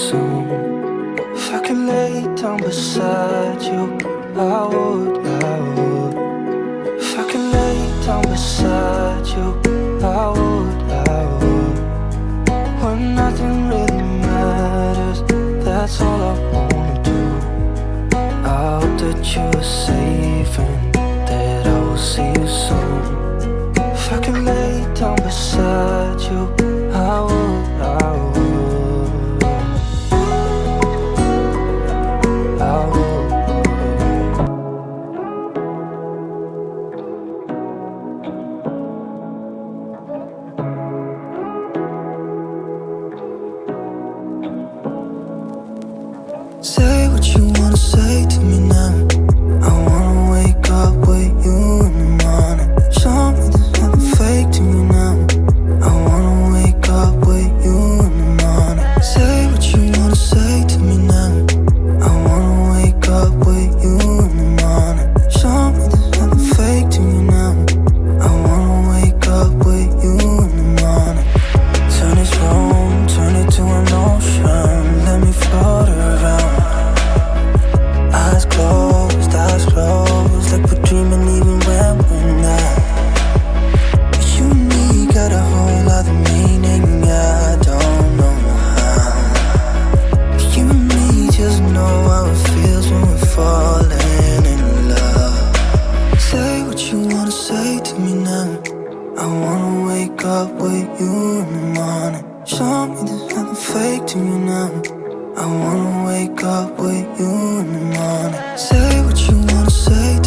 If I could lay down beside you, I would. that you were safe and that I will see you soon. If I could lay down beside you, I would, I would, I would. Say what you wanna say to me now. I wanna wake up with you in the morning. Show me there's nothing fake to me now. I wanna wake up with you in the morning. Say what you wanna say to me now. I wanna wake up with you in the morning. Show me there's nothing fake to me now. I wanna wake up with you in the morning. Turn this room, turn it to an ocean. Let me float around. Eyes closed, like we're dreaming even when we're not. You and me got a whole other meaning, I don't know how. You and me just know how it feels when we're falling in love. Say what you wanna say to me now. I wanna wake up with you in the morning. Show me there's nothing fake to me now. I wanna wake up with you in the morning. Say what you wanna say to me.